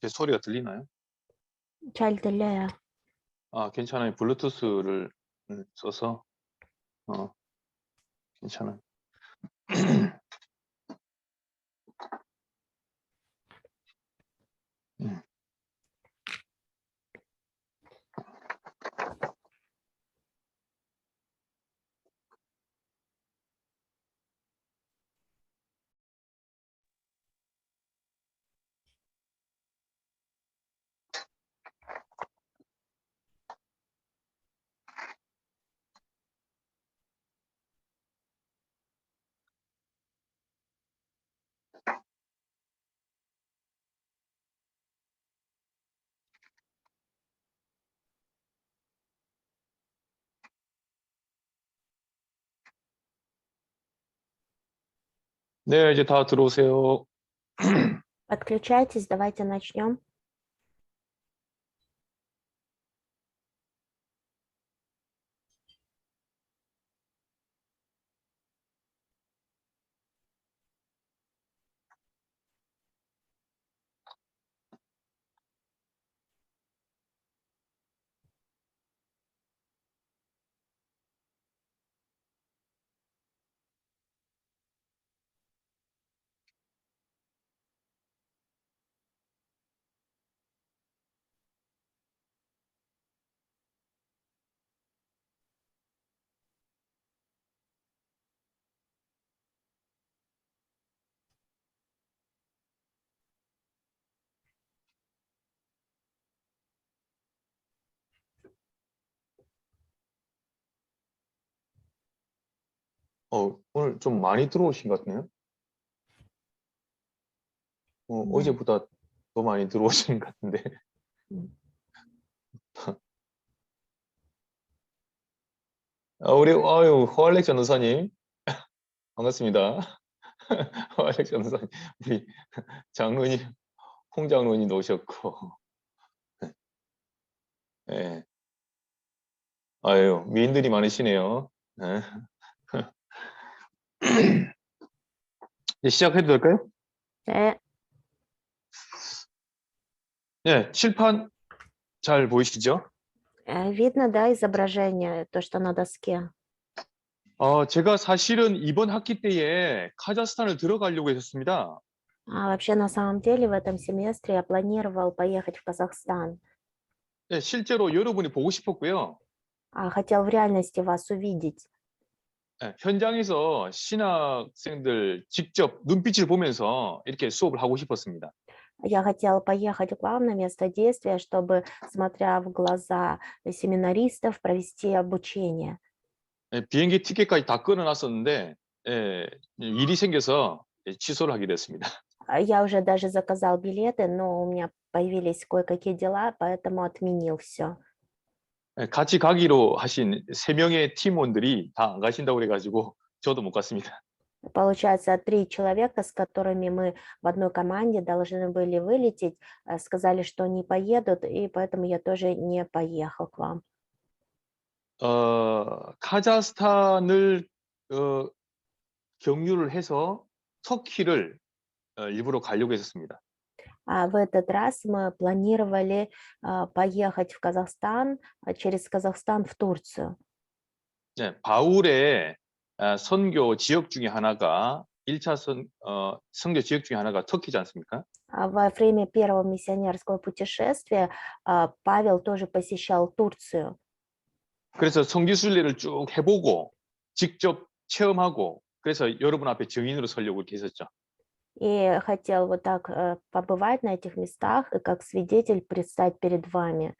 제 소리가 들리나요? 잘 들려요. 아, 괜찮아요. 블루투스를 써서 괜찮아요. 네, 이제 다 들어오세요. Подключайтесь, давайте начнем. 오늘 좀 많이 들어오신 것 같네요. 네. 어제보다 더 많이 들어오신 것 같은데. 허알렉 전도사님, 반갑습니다. 허알렉 전도사님, 우리 장로님, 홍 장로님 오셨고, 예. 아유, 미인들이 많으시네요. 예. 이제 시작해도 될까요? 네. 네, 칠판 잘 보이시죠? Видно, да, изображение, то, что на доске? 제가 사실은 이번 학기 때에 카자흐스탄을 들어가려고 했었습니다. Вообще, на самом деле, в этом семестре я планировал поехать в Казахстан. 네, 실제로 여러분이 보고 싶었고요. Хотел в реальности вас увидеть. 네, 현장에서 신학생들 직접 눈빛을 보면서 이렇게 수업을 하고 싶었습니다. Я хотела поехать к вам на место действия, чтобы, смотря в глаза семинаристов, провести обучение. 네, 비행기 티켓까지 다 끊어놨었는데 일이 생겨서 취소를 하게 됐습니다. Я уже даже заказал билеты, но у меня появились кое-какие дела, поэтому отменил все. 같이 가기로 하신 3명의 팀원들이 다 안 가신다고 그래가지고 저도 못 갔습니다. Получается, 3 человека, с которыми мы в одной команде должны были вылететь, сказали, что не поедут, и поэтому я тоже не поехал к вам. 카자흐스탄을 경유를 해서 터키를 일부러 가려고 했었습니다. В этот раз мы планировали поехать в Казахстан, через Казахстан в Турцию. 네, 바울의 선교 지역 중에 하나가 1차 선교 지역 중에 하나가 터키지 않습니까? Во время первого миссионерского путешествия Павел тоже посещал Турцию. 그래서 성지순례를 쭉 해보고 직접 체험하고 그래서 여러분 앞에 증인으로 서려고 이렇게 했었죠. И хотел вот так побывать на этих местах и как свидетель предстать перед вами.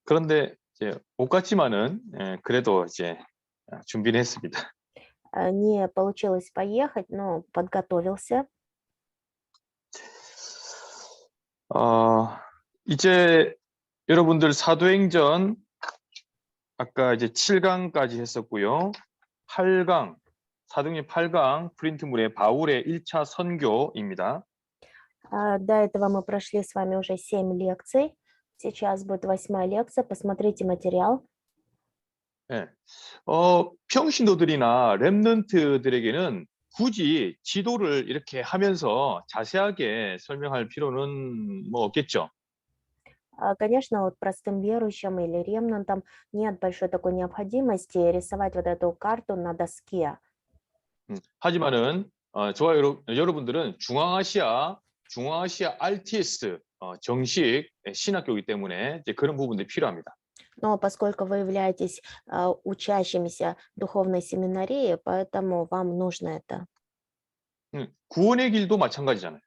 그런데 이제 못 갔지만은 그래도 이제 준비를 했습니다. Не получилось поехать, но подготовился. 이제 여러분들 사도행전 아까 이제 7강까지 했었고요. 8강, 사도행전 8강 프린트물의 바울의 1차 선교입니다. До этого мы прошли с вами уже 7 лекций. Сейчас будет 8-я лекция. Посмотрите материал. 네. 평신도들이나 렘넌트들에게는 굳이 지도를 이렇게 하면서 자세하게 설명할 필요는 뭐 없겠죠. Конечно, вот простым верующим или ремнантам нет большой такой необходимости рисовать вот эту карту на доске. 하지만은 저와 여러분들은 중앙아시아 RTS 정식 신학교이기 때문에 이제 그런 부분들이 필요합니다. Но поскольку вы являетесь учащимися духовной семинарии, поэтому вам нужно это. 구원의 길도 마찬가지잖아요.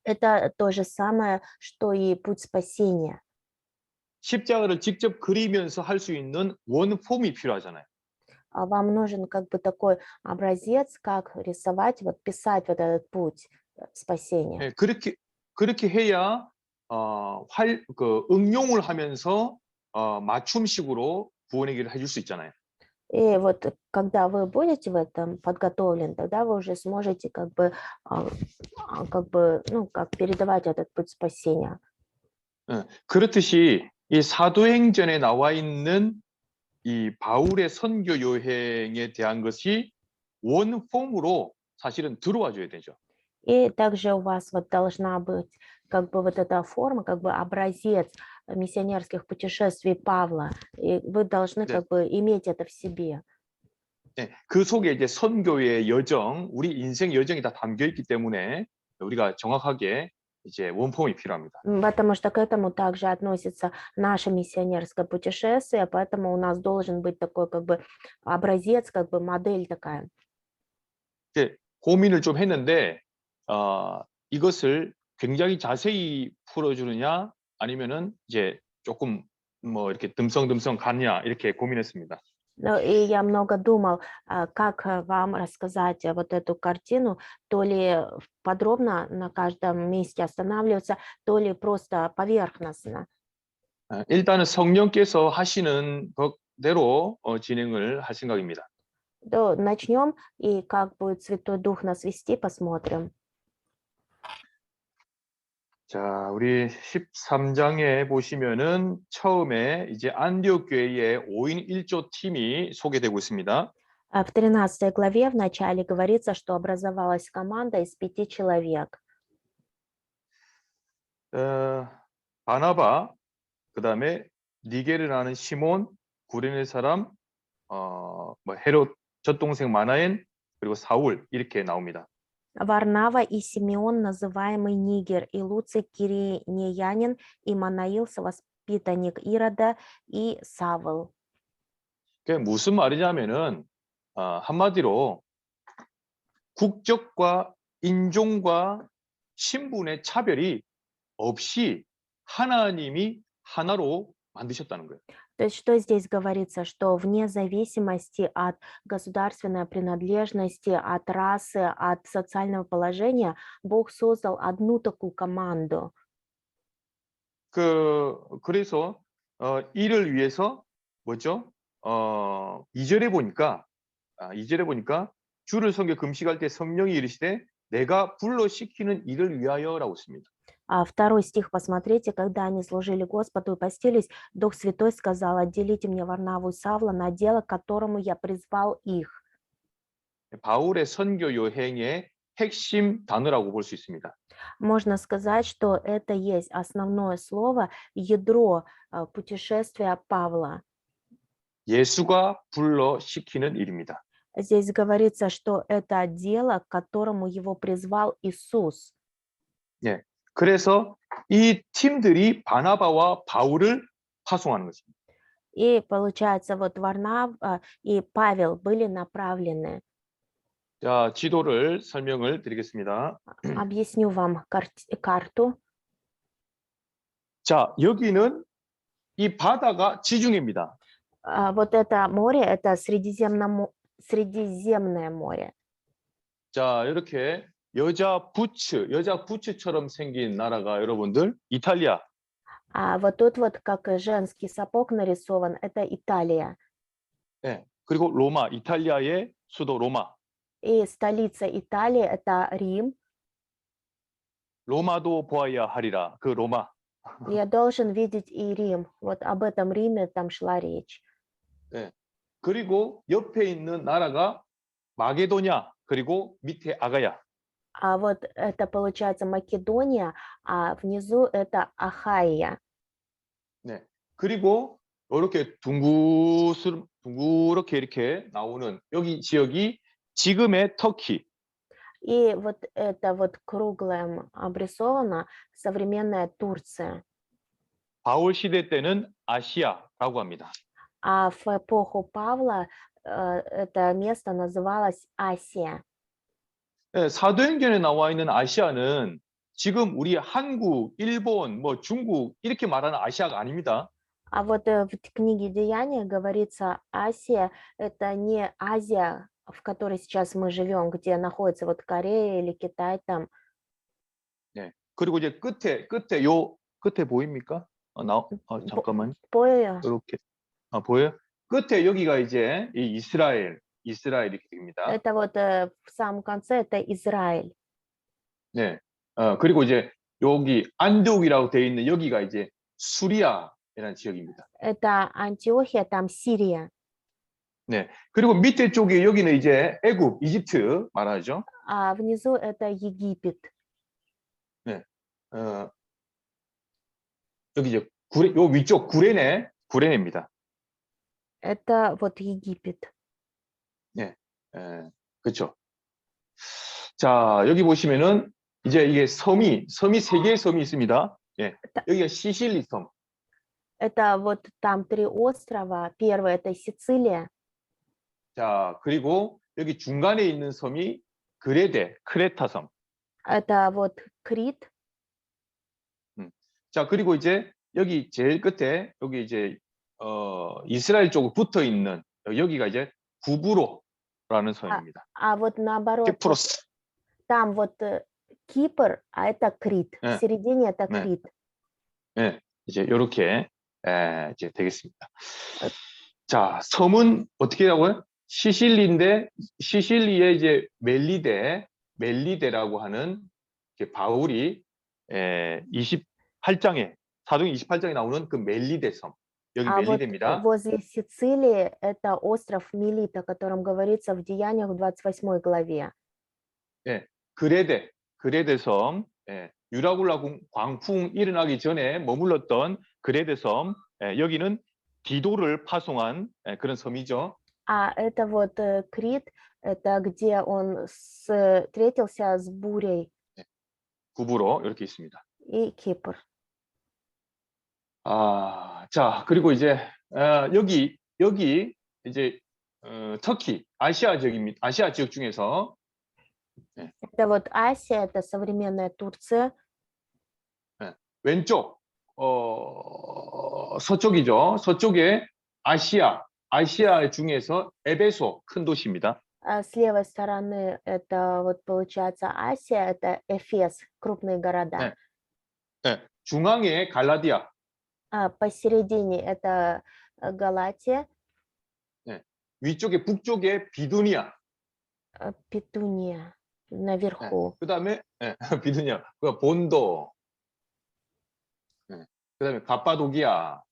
Это то же самое, что и путь спасения. 십자가를 직접 그리면서 할 수 있는 원폼이 필요하잖아요. Вам нужен как бы такой образец, как рисовать, вот писать вот этот путь спасения. 예, 그렇게 해야 응용을 하면서 맞춤식으로 구원의 길을 해줄 수 있잖아요. И вот когда вы будете в этом подготовлен, тогда вы уже сможете ну, как передавать этот путь спасения. 그렇듯이 이 사도행전에 나와 있는 이 바울의 선교 여행에 대한 것이 원폼으로 사실은 들어와 줘야 되죠. И также у вас вот должна быть как бы вот эта форма, как бы образец миссионерских путешествий Павла. И вы должны 네. как бы иметь это в себе. 네, 그 속에 이제 선교의 여정, 우리 인생 여정이 다 담겨 있기 때문에 우리가 정확하게 이제 원폼이 필요합니다. Потому что к этому также относится наше миссионерское путешествие, поэтому у нас должен быть такой как бы образец, как бы модель такая. 이제 고민을 좀 했는데 이것을 굉장히 자세히 풀어주느냐 아니면은 이제 조금 뭐 이렇게 듬성듬성 가냐 이렇게 고민했습니다. Ну, и я много думал, как вам рассказать вот эту картину, то ли подробно на каждом месте останавливаться, то ли просто поверхностно. 일단은 성령께서 하시는 것대로 진행을 할 생각입니다. То начнем, и как будет Святой Дух нас вести, посмотрим. 자, 우리 13장에 보시면은 처음에 이제 안디옥 교회의 5인 1조 팀이 소개되고 있습니다. В 13 главе в начале говорится, что образовалась команда из 5 человек. 바나바, 그다음에 니게르라는 시몬, 구레네 사람, 헤롯 젖동생 마나엔, 그리고 사울 이렇게 나옵니다. Варнава и Симеон, называемый Нигер, и Луций Киринеянин, и Манаил, совоспитанник Ирода, и Савл. 그게 무슨 말이냐면은 한마디로 국적과 인종과 신분의 차별이 없이 하나님이 하나로 만드셨다는 거예요. То есть что здесь говорится, что вне зависимости от государственной принадлежности, от расы, от социального положения, Бог создал одну такую команду. 그래서 이를 위해서 뭐죠? 2절에 보니까 주를 섬겨 금식할 때 성령이 이르시되 내가 불러 시키는 일을 위하여라고 씁니다. А второй стих, посмотрите, когда они служили Господу и постились, Дух Святой сказал: отделите мне Варнаву и Савла на дело, к которому я призвал их. 바울의 선교 여행의 핵심 단어라고 볼 수 있습니다. Можно сказать, что это есть основное слово, ядро путешествия Павла. 예수가 불러 시키는 일입니다. Здесь говорится, что это дело, к которому его призвал Иисус. 네. 그래서 이 팀들이 바나바와 바울을 파송하는 것입니다. И получается, вот Варнава и Павел были направлены. 자, 지도를 설명을 드리겠습니다. Объясню вам карту. 자, 여기는 이 바다가 지중해입니다. Вот это море, это Средиземное море. 자, 이렇게 여자 부츠처럼 생긴 나라가 여러분들 이탈리아. А вот тут вот как женский сапог нарисован, это Италия. 네. 그리고 로마, 이탈리아의 수도 로마. И столица Италии это Рим. 로마도 보아야 하리라. 그 로마. Я должен видеть и Рим. Вот об этом Риме там шла речь. 네. 그리고 옆에 있는 나라가 마게도냐 그리고 밑에 아가야. А вот это получается Македония, а внизу это Ахайя. 네. 그리고 이렇게 둥그렇게 이렇게 나오는 여기 지역이 지금의 터키. И вот это вот круглое обрисовано современная Турция. 바울 시대 때는 아시아라고 합니다. А в эпоху Павла это место называлось Асия. 네, 사도행전에 나와 있는 아시아는 지금 우리 한국, 일본, 뭐 중국 이렇게 말하는 아시아가 아닙니다. А вот в книге Деяния говорится, Асия это не Азия, в которой сейчас мы живем, где находится вот Корея или Китай там. 네. 그리고 이제 끝에 끝에 보입니까? 잠깐만. Понял? 이렇게 보여요? 끝에 여기가 이제 이 이스라엘 이렇게 됩니다. Это вот в самом конце это Израиль. 네. 그리고 이제 여기 안디옥이라고 되어 있는 여기가 이제 수리아라는 지역입니다. Это Антиохия, там Сирия. 네. 그리고 밑에 쪽에 여기는 이제 애굽, 이집트 말하죠. А внизу это Египет. 여기 이제 요 위쪽 구레네입니다. Это вот Египет. 그렇죠. 자, 여기 보시면은 이제 이게 섬이 세 개의 섬이 있습니다. 예. 여기가 시실리 섬. Это вот там 3 острова. Первый это Сицилия. 자, 그리고 여기 중간에 있는 섬이 크레타 섬. Это вот Крит. 자, 그리고 이제 여기 제일 끝에 여기 이제 이스라엘 쪽으로 붙어 있는 여기가 이제 구브로라는 섬입니다. А вот наоборот, 키프로스. там вот Кипр, а это Крит. В 네. середине это 네. Крит. 네, 이제 이렇게 이제 되겠습니다. 자, 섬은 어떻게 하고요? 시실리인데 시실리에 이제 멜리데라고 하는 바울이 28장에 사도행 28장에 나오는 그 멜리데 섬. 여기 А вот 멜리데입니다. возле Сицилии это остров Мелит, о котором говорится в Деяниях в 28 главе. 그레데 섬. 유라굴라 광풍 일어나기 전에 머물렀던 그레데 섬. 여기는 디도를 파송한 그런 섬이죠. А это вот Крит, это где он встретился с бурей. 구부로 이렇게 있습니다. И Кипр. 자, 그리고 이제 여기 이제 터키 아시아 지역 중에서 Это вот Асия, это современная Турция. 왼쪽 서쪽이죠. 서쪽에 아시아 중에서 에베소 큰 도시입니다. А с левой стороны это вот получается Асия, это Эфес, крупные города. 중앙에 갈라디아. Посередине это Галатия, 위쪽에 북쪽에 비두니아. Петуния наверху. 그다음에 비두니아. 그 본도. 그다음에 갑바도기아.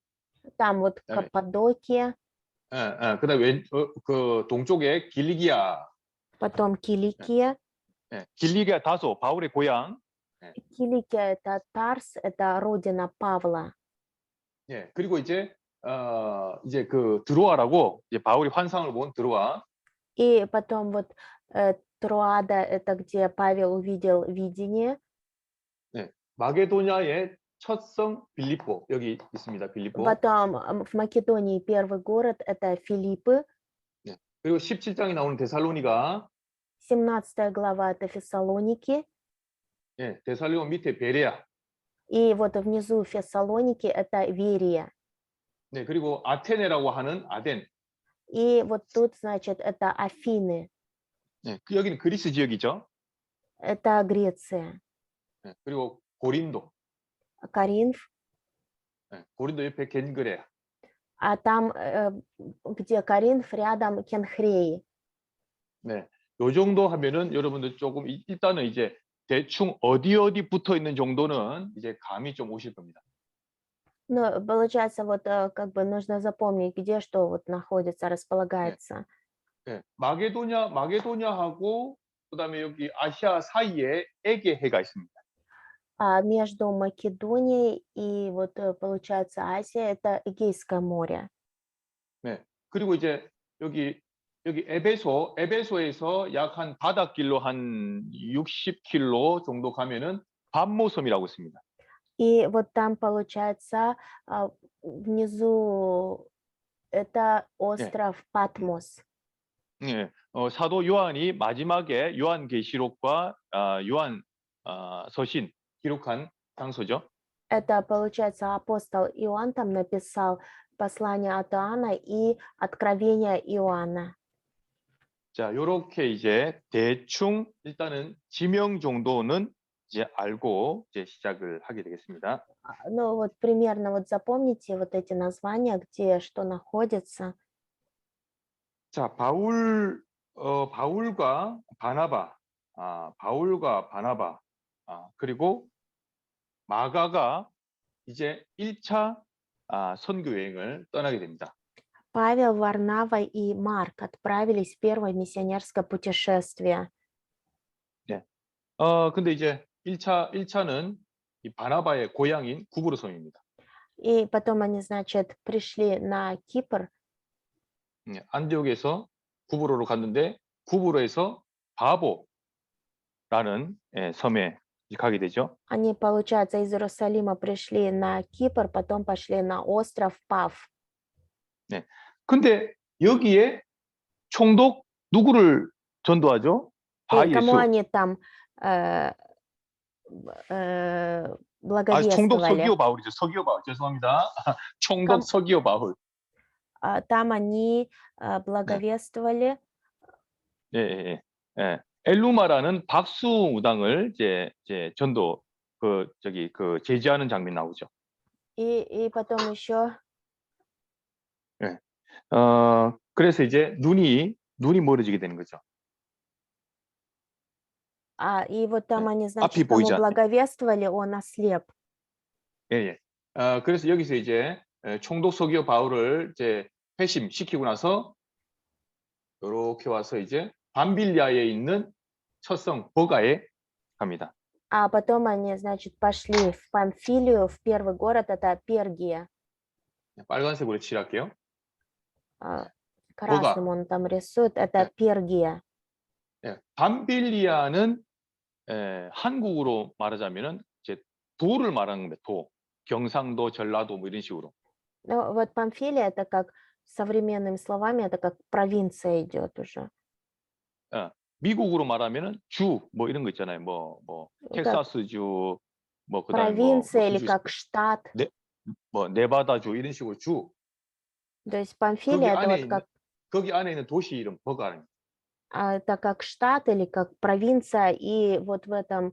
Там вот 네. Каппадокия, 그다음에 그 동쪽에 길리기아. потом Киликия. 길리기아 다소 바울의 고향. Киликия это Тарс, это родина Павла. 그리고 이제 그 드로아라고 이제 바울이 환상을 본 드로아. И потом вот Троада, это где Павел увидел видение. 마게도냐의 첫 성 빌립보 여기 있습니다. 빌립보. Потом в Македонии первый город это Филиппы. 그리고 17장에 나오는 데살로니가. 17 глава это Фессалоники. 데살로니가 밑에 베레아. И вот внизу Фессалоники это Верия. 그리고 아테네라고 하는 아덴. И вот тут, значит, это Афины. 여기는 그리스 지역이죠. Это Греция. 그리고 고린도. Коринф. 고린도 옆에 겐그레. А там, где Коринф, рядом Кенхреи. 요 정도 하면은 여러분들 조금 일단은 이제 대충 어디 붙어 있는 정도는 이제 감이 좀 오실 겁니다. Ну, получается, вот как бы нужно запомнить, где что вот находится, располагается. 예, 마게도냐하고 그다음에 여기 아시아 사이에 에게 해가 있습니다. А между Македонией и вот, получается, Азия — это Эгейское море. 네. 그리고 이제 여기 에베소에서 약 한 바닷길로 한 60km 정도 가면은 밤모섬이라고 있습니다. И вот там, получается, внизу это 예. остров Патмос. 예. 사도 요한이 마지막에 요한계시록과 요한 서신 기록한 장소죠. Это, получается, апостол Иоанн там написал послание от Иоанна и Откровение Иоанна. 자, 요렇게 이제 대충 일단은 지명 정도는 이제 알고 이제 시작을 하게 되겠습니다. Ну вот примерно вот запомните вот эти названия, где что находится. 자, 바울과 바나바, 그리고 마가가 이제 1차 선교 여행을 떠나게 됩니다. Павел, Варнава и Марк отправились в первое миссионерское путешествие. 근데 이제 1차는 이 바나바의 고향인 구브로섬입니다. И потом они, значит, пришли на Кипр, 안디옥에서 구브로로 갔는데 구브로에서 바보라는 섬에 가게 되죠. они, получается, из Иерусалима пришли на Кипр, потом пошли на остров Пав. 근데 여기에 총독 누구를 전도하죠? И кому 바예수. они там 총독 благовествовали? 서기오 바울이죠. 서기오 바울. 죄송합니다. 총독 감- 서기오 바울. Там они благовествовали 예. 엘루마라는 박수무당을 이제 전도 제지하는 장면 나오죠. и потом еще 그래서 이제 눈이 멀어지게 되는 거죠. и вот там они, 앞이 значит, кому 보이지 않는. благовествовали, он ослеп. 예. 그래서 여기서 이제 총독 서기오 바울을 이제 회심시키고 나서 이렇게 와서 이제 밤빌리아에 있는 첫 성 버가에 갑니다. А потом они, значит, пошли в Памфилию, в первый город, это Пергия. 빨간색으로 칠할게요. Красным он там рисует, это Пергия. 예, 밤빌리아는 한국으로 말하자면은 이제 도를 말하는 겁니다. 도. 경상도, 전라도 뭐 이런 식으로. Ну, вот Памфилия, это как современными словами, это как провинция идет уже. 미국으로 말하면은 주 뭐 이런 거 있잖아요. 뭐 텍사스주, 뭐 그다음에 Провинция или как штат. 뭐 네바다주 이런 식으로 주. То есть Памфилия это вот как 거기 안에 있는 도시 이름 버가입니다. это как штат или как провинция, и вот в этом,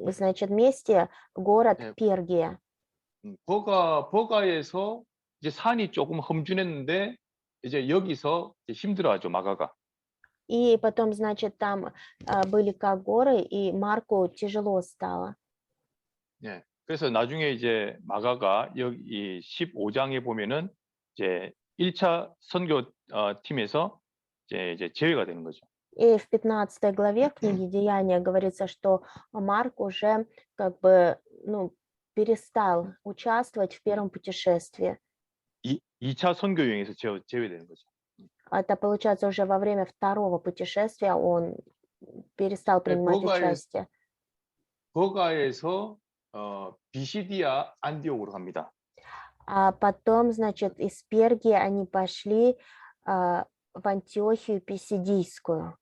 значит, месте город Пергия. 버가에서 이제 산이 조금 험준했는데 이제 여기서 이제 힘들어하죠, 마가가. И потом, значит, там были как горы, и Марку тяжело стало. 예. 그래서 나중에 이제 마가가 여기 15장에 보면은 이제 1차 선교 팀에서 이제 제외가 되는 거죠. И в 15 главе книги Деяния говорится, что Марк уже как бы, ну, перестал участвовать в первом путешествии. 2차 선교 여행에서 제외되는 거죠. Это получается уже во время второго путешествия он перестал принимать участие. 버가에서 비시디아 안디옥으로 갑니다. А потом, значит, из Пергии они пошли в Антиохию Писидийскую.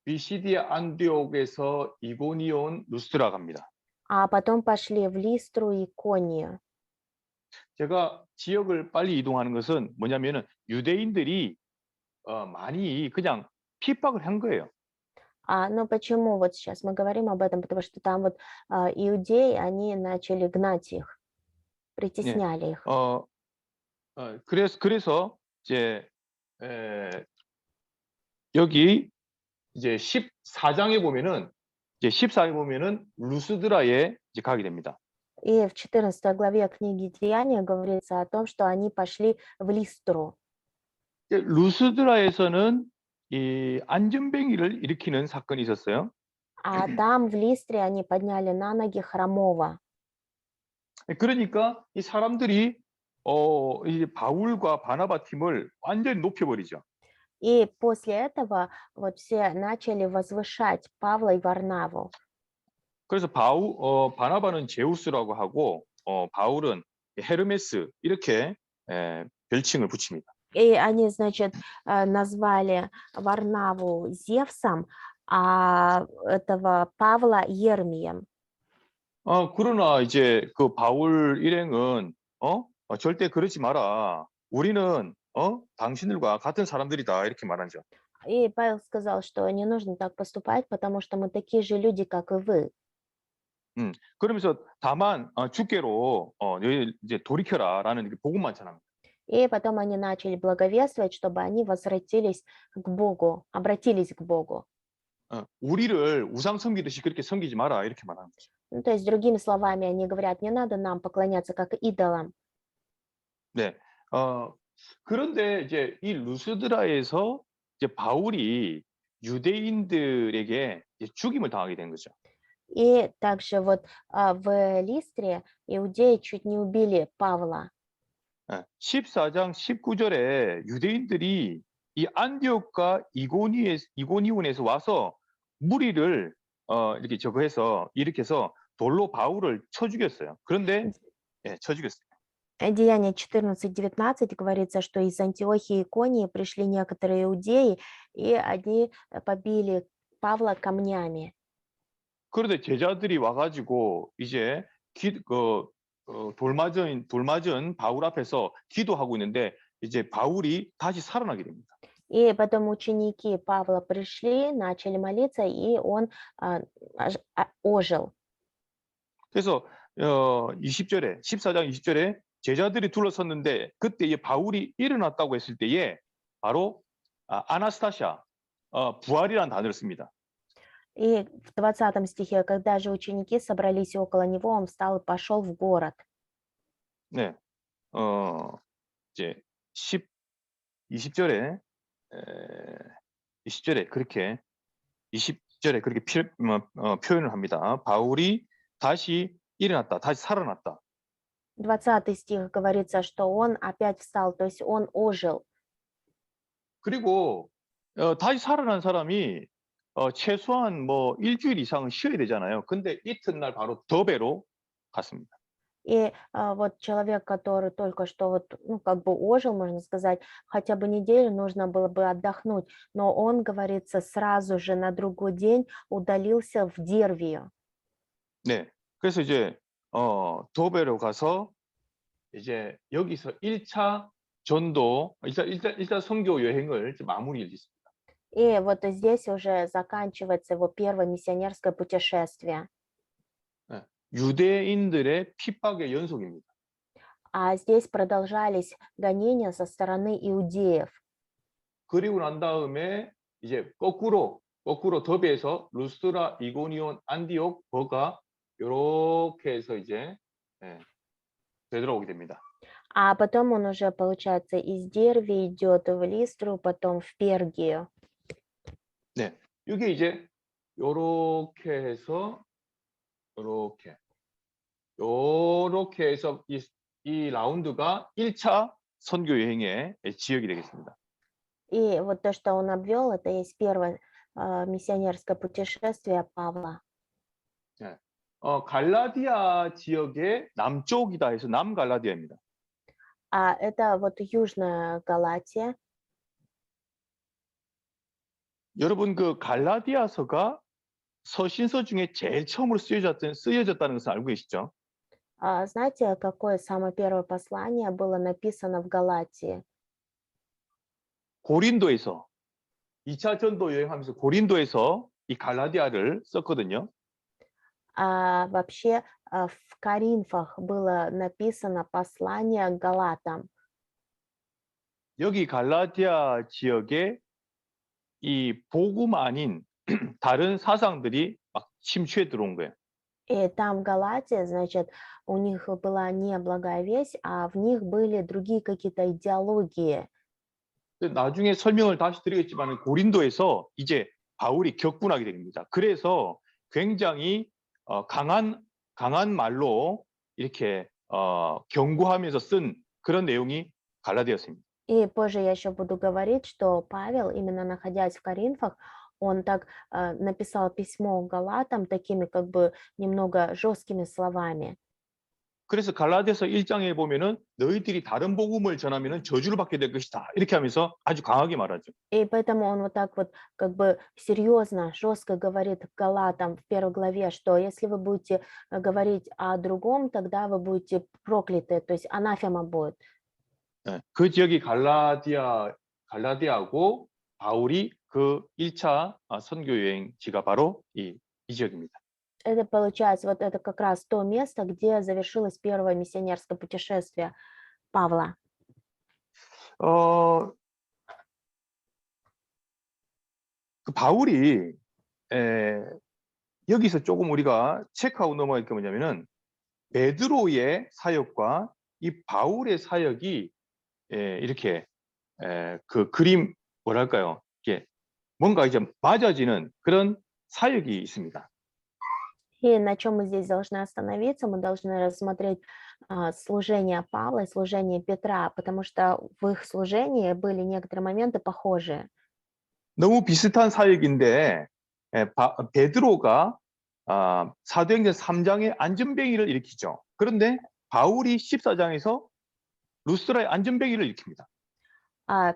비시디아 안디옥에서 이고니온 루스드라 갑니다. А потом пошли в Листру и Иконию. 제가 지역을 빨리 이동하는 것은 뭐냐면은 유대인들이 많이 그냥 핍박을 한 거예요. Ну почему вот сейчас мы говорим об этом? Потому что там вот иудеи, они начали гнать их, притесняли их. 그래서 이제 여기 이제 14장에 보면은 루스드라에 이제 가게 됩니다. И в 14 главе книги Деяния говорится о том, что они пошли в Листру. 루스드라에서는 이 안전뱅이를 일으키는 사건이 있었어요. А там в Листре они подняли на ноги хромого. 그러니까 이 사람들이 이 바울과 바나바 팀을 완전히 높여버리죠. И после этого вот все начали возвышать Павла и Варнаву. 그래서 바나바는 제우스라고 하고 바울은 헤르메스 이렇게 별칭을 붙입니다. И они, значит, назвали Варнаву Зевсом, а этого Павла Ермием. 그러나 이제 그 바울 일행은 절대 그러지 마라. 우리는 당신들과 같은 사람들이다 이렇게 말하죠. И Павел сказал, что не нужно так поступать, потому что мы такие же люди, как и вы. 그러면서 다만 주께로 너희 이제 돌이켜라라는 그 복음만 전합니다. И потом они начали благовествовать, чтобы они возвратились к Богу, обратились к Богу. 우리를 우상 섬기듯이 그렇게 섬기지 마라 이렇게 말하는 거죠. Ну, то есть, другими словами, они говорят, не надо нам поклоняться как идолам. 네. 그런데 이제 이 루스드라에서 이제 바울이 유대인들에게 이제 죽임을 당하게 된 거죠. И также вот в Листре иудеи чуть не убили Павла. 14장 19절에 유대인들이 이 안디옥과 이고니온에서 와서 무리를 이렇게 저거해서 일으켜서 돌로 바울을 쳐 죽였어요. 그런데 쳐 죽였어요. Деяние 14-19 говорится, что из Антиохии и Иконии пришли некоторые иудеи, и они побили Павла камнями. 그런데 제자들이 와가지고 이제 돌맞은 바울 앞에서 기도하고 있는데 이제 바울이 다시 살아나게 됩니다. И потом ученики Павла пришли, начали молиться, и он ожил. 그래서 20절에 14장 20절에 제자들이 둘러섰는데 그때 이 바울이 일어났다고 했을 때에 바로 아나스타샤 부활이라는 단어를 씁니다. И в 20 стихе, когда же ученики собрались около него, он встал и пошел в город. 네, 이제 20절에 20절에 그렇게 20절에 그렇게 표현을 합니다. 바울이 다시 일어났다, 다시 살아났다. 20 стих говорится, что он опять встал, то есть он ожил. 그리고 다시 살아난 사람이 최소한 뭐 일주일 이상은 쉬어야 되잖아요. 근데 이튿날 바로 더베로 갔습니다. И вот человек, который только что вот, ну, как бы ожил, можно сказать, хотя бы неделю нужно было бы отдохнуть, но он, говорится, сразу же на другой день удалился в Дервию. 네, 그래서 이제 더베로 가서 이제 여기서 1차 전도 일단 선교 여행을 이제 마무리를 짓습니다. И вот здесь уже заканчивается его первое миссионерское путешествие. 유대인들의 핍박의 연속입니다. А здесь продолжались гонения со стороны иудеев. 그리고 난 다음에 이제 거꾸로 더베에서 루스드라, 이고니온, 안디옥, 버가 이렇게 해서 이제 되돌아오게 됩니다. А потом он уже, получается, из Дервии идет в Листру, потом в Пергию. 네, 이게 이제 요렇게 해서 요렇게 해서 이 라운드가 1차 선교 여행의 지역이 되겠습니다. И вот то, что он обвел, это есть первое миссионерское путешествие Павла. 갈라디아 지역의 남쪽이다 해서 남갈라디아입니다. А это вот Южная Галатия. 여러분 그 갈라디아서가 서신서 중에 제일 처음으로 쓰여졌다는 것을 알고 계시죠? Знаете, какое самое первое послание было написано в Галатии? 고린도에서 2차 전도 여행하면서 고린도에서 이 갈라디아를 썼거든요. Вообще в Коринфах было написано послание к Галатам. 여기 갈라디아 지역에 이 복음 아닌 다른 사상들이 막 침투해 들어온 거예요. И там в Галатии, значит, у них была не благая весть, а в них были другие какие-то идеологии. 근데 나중에 설명을 다시 드리겠지만 고린도에서 이제 바울이 격분하게 됩니다. 그래서 굉장히 강한 말로 이렇게 경고하면서 쓴 그런 내용이 갈라디아서입니다. И позже я еще буду говорить, что Павел, именно находясь в Коринфах, он так написал письмо Галатам такими как бы немного жесткими словами. 그래서 갈라디아서 1장에 보면은 너희들이 다른 복음을 전하면은 저주를 받게 될 것이다. 이렇게 하면서 아주 강하게 말하죠. И поэтому он вот так вот как бы серьезно, жестко говорит Галатам в 1 главе, что если вы будете говорить о другом, тогда вы будете прокляты, то есть анафема будет. 예, 그 지역이 갈라디아고 바울이 그 1차 선교 여행지가 바로 이 지역입니다. Это получается, вот это как раз то место, где завершилось первое миссионерское путешествие Павла. 어, 그 바울이 여기서 조금 우리가 체크하고 넘어갈 게 뭐냐면은 베드로의 사역과 이 바울의 사역이 이렇게 그 그림 뭐랄까요? 이게 뭔가 이제 맞아지는 그런 사역이 있습니다. И на чем мы здесь должны остановиться? Мы должны рассмотреть служение Павла и служение Петра, потому что в их служении были некоторые моменты похожие. 너무 비슷한 사역인데 베드로가 사도행전 3장에 안전뱅이를 일으키죠. 그런데 바울이 14장에서 루스드라의 안전뱅이를 일으킵니다.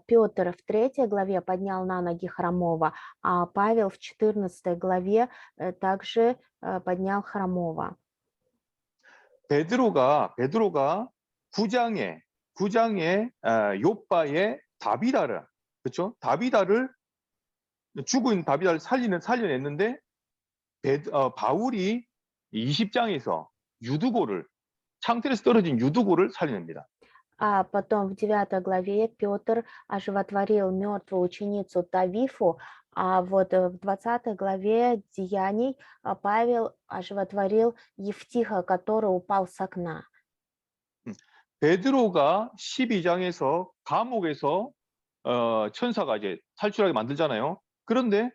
Петр в 3 главе поднял на ноги хромого, а Павел в 14 главе также поднял хромого. 베드로가 9장에 욥바의 다비다를 그렇죠? 다비다를 죽어 있는 다비다를 살려냈는데 바울이 20장에서 창틀에서 떨어진 유두고를 살려냅니다. А потом в 9 главе Петр оживотворил мертвую ученицу Тавифу, а вот в 20 главе Деяний Павел оживотворил Евтиха, который упал с окна. 베드로가 12장에서 감옥에서 천사가 이제 탈출하게 만들잖아요. 그런데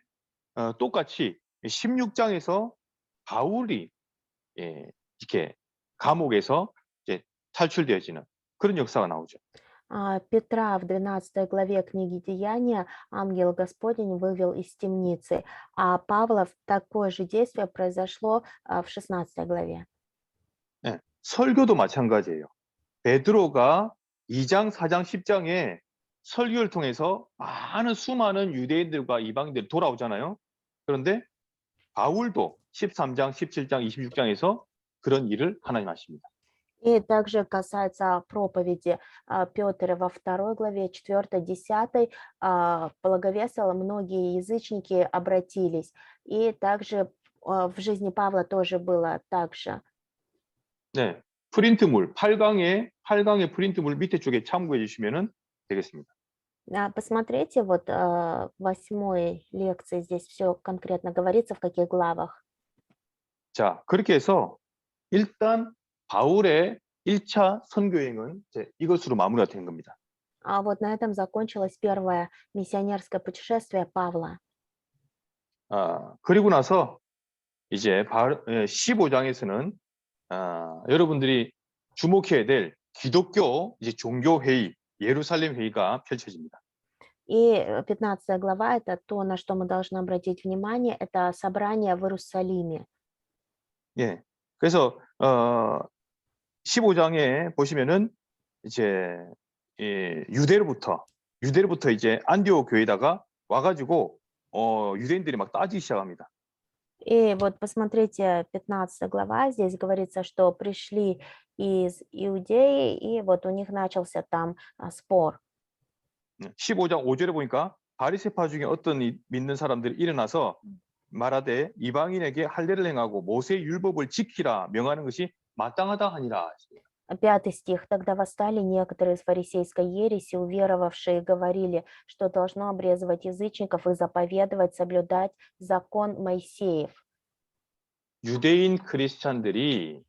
똑같이 16장에서 바울이 이렇게 감옥에서 이제 탈출되어지는 그런 역사가 나오죠. Петра в 12 главе книги Деяния ангел Господень вывел из темницы, а Павла такое же действие произошло в 16 главе. 네, 설교도 마찬가지예요. 베드로가 2장, 4장, 10장에 설교를 통해서 수많은 유대인들과 이방인들이 돌아오잖아요. 그런데 바울도 13장, 17장, 26장에서 그런 일을 하나님 하십니다. И также касается проповеди Петр во 2 главе, 4, 10 благовествовал, многие язычники обратились. И также в жизни Павла тоже было так же. 네, 프린트물 8강의 프린트물 밑에 쪽에 참고해 주시면 되겠습니다. Посмотрите, вот в 8 лекции здесь все конкретно говорится, в каких главах. 자, 그렇게 해서 일단 바울의 1차 선교여행은 이것으로 마무리가 된 겁니다. А вот на этом закончилось первое миссионерское путешествие Павла. 그리고 나서 이제 15장에서는 여러분들이 주목해야 될 기독교 이제 종교 회의, 예루살렘 회의가 펼쳐집니다. И 15 глава – это то, на что мы должны обратить внимание, это собрание в Иерусалиме. 예, 그래서 15장에 보시면은 이제 유대로부터 이제 안디옥 교회에다가 와가지고 유대인들이 막 따지기 시작합니다. И вот посмотрите, 15 глава, здесь говорится, что пришли из Иудеи, и вот у них начался там спор. 15장 5절에 보니까 바리새파 중에 어떤 믿는 사람들이 일어나서 말하되 이방인에게 할례를 행하고 모세의 율법을 지키라 명하는 것이 마땅하다 하니라. 5 стих. «Тогда восстали некоторые из фарисейской ереси, уверовавшие, и говорили, что должно обрезывать язычников и заповедовать соблюдать закон Моисеев». 유대인 크리스찬들이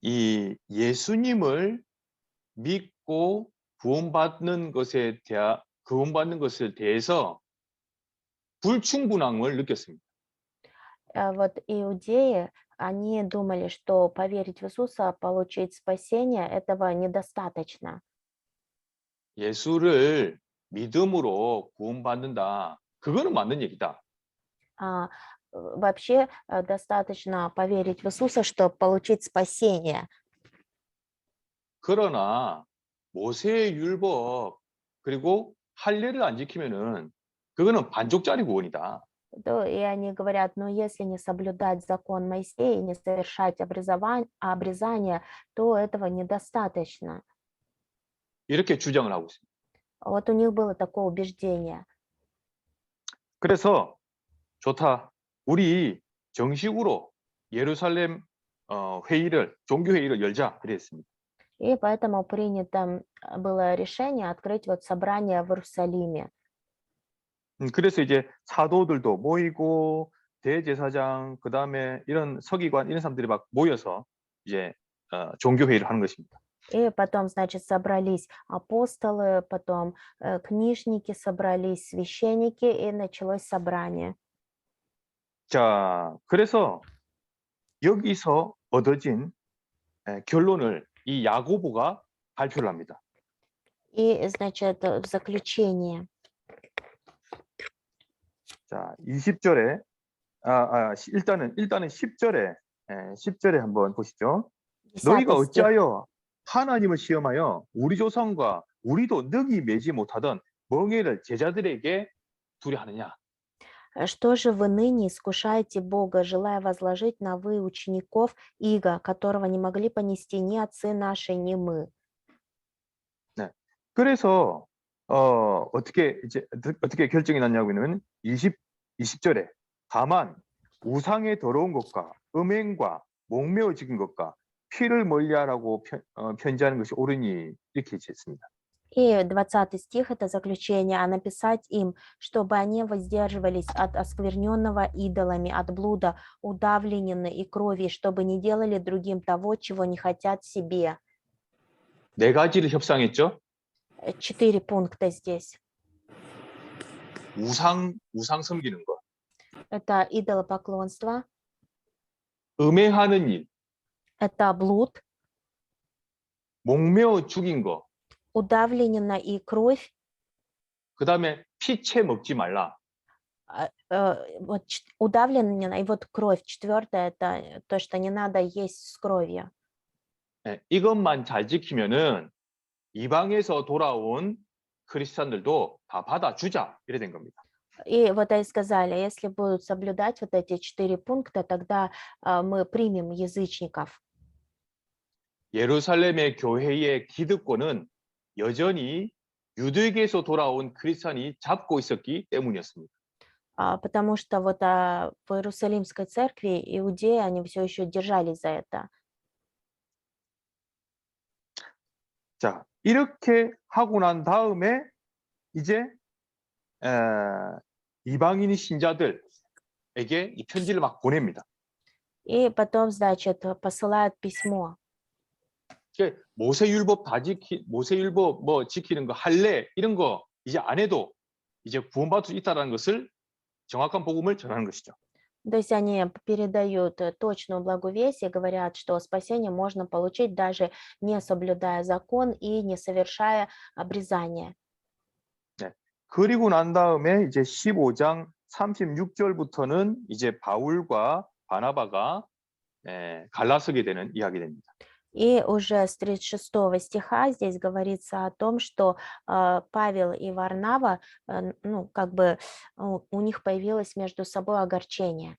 이 예수님을 믿고 구원받는 것에 구원받는 것에 대해서 불충분함을 느꼈습니다. Вот иудеи, они думали, что поверить в Иисуса, получить спасение, этого недостаточно. 예수를 믿음으로 구원받는다. 그거는 맞는 얘기다. А, Вообще достаточно поверить в Иисуса, чтобы получить спасение. 그러나 모세의 율법 그리고 할례를 안 지키면은 그거는 반쪽짜리 구원이다. И они говорят, но если не соблюдать закон Моисея и не совершать обрезание, то этого недостаточно. 이렇게 주장을 하고 있습니다. Вот у них было такое убеждение. 그래서 좋다. 우리 정식으로 예루살렘 회의를 종교 회의를 열자 그랬습니다. И поэтому принято было решение открыть вот собрание в Иерусалиме. 그래서 이제 사도들도 모이고 대제사장 그다음에 이런 서기관 이런 사람들이 막 모여서 이제 종교 회의를 하는 것입니다. И потом, значит, собрались апостолы, потом книжники собрались, священники, и началось собрание. 자, 그래서 여기서 얻어진 결론을 이 야고보가 발표를 합니다. И, значит, в заключение, 자, 20절에 일단은 10절에 10절에 한번 보시죠. 10 너희가 стих. 어찌하여 하나님을 시험하여 우리 조상과 우리도 능히 매지 못하던 멍에를 제자들에게 두려 하느냐. Что же вы ныне искушаете Бога, желая возложить на вы учеников иго, которого не могли понести ни отцы наши, ни мы? 그래서 어떻게 결정이 났냐고는 20절에 다만 우상에 더러운 것과 음행과 목매어 지킨 것과 피를 멀리하라고 편지하는 것이 옳으니 이렇게 했습니다. И 20 стих — это заключение, а написать им, чтобы они воздерживались от оскверненного идолами, от блуда, удавленины и крови, чтобы не делали другим того, чего не хотят себе. 네 가지를 협상했죠. 4 пункта здесь. 우상 섬기는 것, Это идолопоклонство, 음행하는 일, это блуд, 목매어 죽인 것, удавленина и кровь. 그다음에 피채 먹지 말라. Вот удавленина и вот кровь. 4 — это то, что не надо есть с кровью. 이것만 잘 지키면은 이방에서 돌아온 크리스찬들도 다 받아주자 이래 된 겁니다. И вот и сказали, если будут соблюдать вот эти 4 пункта, тогда мы примем язычников. 예루살렘의 교회의 기득권은 여전히 유대계에서 돌아온 크리스찬이 잡고 있었기 때문이었습니다. Потому что вот в Иерусалимской церкви иудеи, они все еще держались за это. 자, 이렇게 하고 난 다음에 이제 이방인 신자들에게 이 편지를 막 보냅니다. И потом, значит, посылают письмо. 모세율법 모세율법 뭐 지키는 거 할례 이런 거 이제 안 해도 이제 구원받을 수 있다라는 것을 정확한 복음을 전하는 것이죠. То есть они передают точную благовестие, говорят, что спасение можно получить, даже не соблюдая закон и не совершая обрезание. 그리고 난 다음에 이제 15장 36절부터는 이제 바울과 바나바가 갈라서게 되는 이야기 됩니다. И уже с 36 стиха здесь говорится о том, что Павел и Варнава, ну, как бы у них появилось между собой огорчение.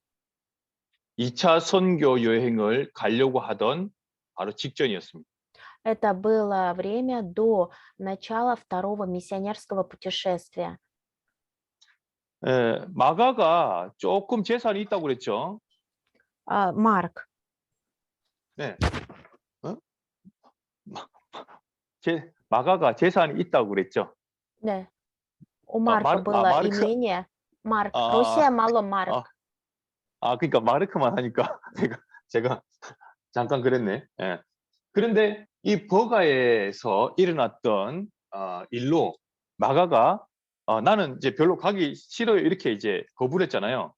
2차 선교 여행을 가려고 하던 바로 직전이었습니다. Это было время до начала второго миссионерского путешествия. 마가가 조금 재산이 있다고 그랬죠. Марк. 네. 마가가 재산이 있다고 그랬죠. Да. У Марка было имение. Марк. Руссия мало Марк. 그러니까 마르크만 하니까 제가 잠깐 그랬네. 예. 그런데 이 버가에서 일어났던 일로 마가가 나는 이제 별로 가기 싫어요. 이렇게 이제 거부를 했잖아요.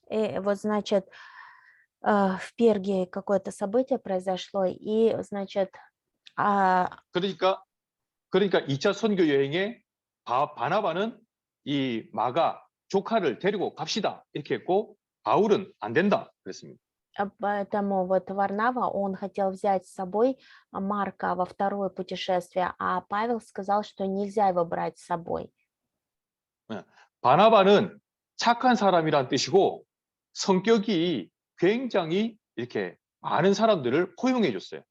И вот, значит, в Перге какое-то событие произошло, и, значит, а, 그러니까 2차 선교 여행에 바나바는 이 마가 조카를 데리고 갑시다 이렇게 했고 바울은 안 된다 그랬습니다. поэтому вот Варнава, он хотел взять с собой Марка во второе путешествие, а Павел сказал, что нельзя его брать с собой. 바나바는 착한 사람이란 뜻이고 성격이 굉장히 이렇게 많은 사람들을 포용해 줬어요.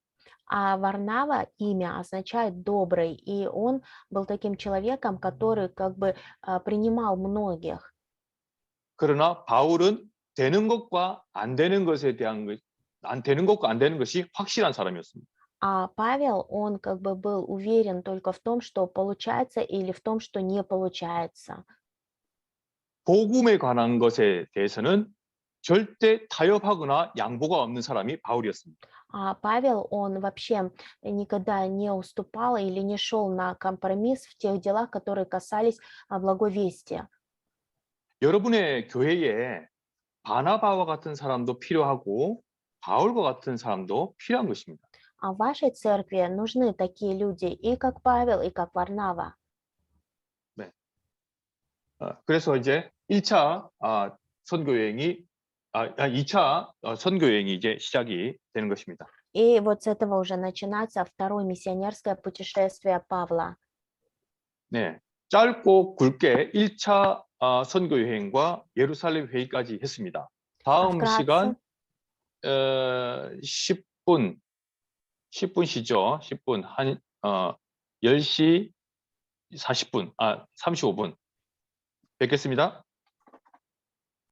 А Варнава имя означает добрый, и он был таким человеком, который как бы принимал многих. 그러나 바울은 되는 것과 안 되는 것에 대한 안 되는 것과 안 되는 것이 확실한 사람이었습니다. А Павел, он как бы был уверен только в том, что получается, или в том, что не получается. 복음에 관한 것에 대해서는 절대 타협하거나 양보가 없는 사람이 바울이었습니다. А Павел, он вообще никогда не уступал или не шел на компромисс в тех делах, которые касались благовестия. 여러분의 교회에 바나바와 같은 사람도 필요하고 바울과 같은 사람도 필요한 것입니다. А в вашей церкви нужны такие люди, и как Павел, и как Варнава. 그래서 이제 1차 선교 여행이 2차 선교 여행이 이제 시작이 되는 것입니다. И вот с этого уже начинается второе миссионерское путешествие Павла. 네, 짧고 굵게 1차 선교 여행과 예루살렘 회의까지 했습니다. 다음 вкратце. 시간 10분 쉬죠. 10분 한 10시 40분 35분 뵙겠습니다.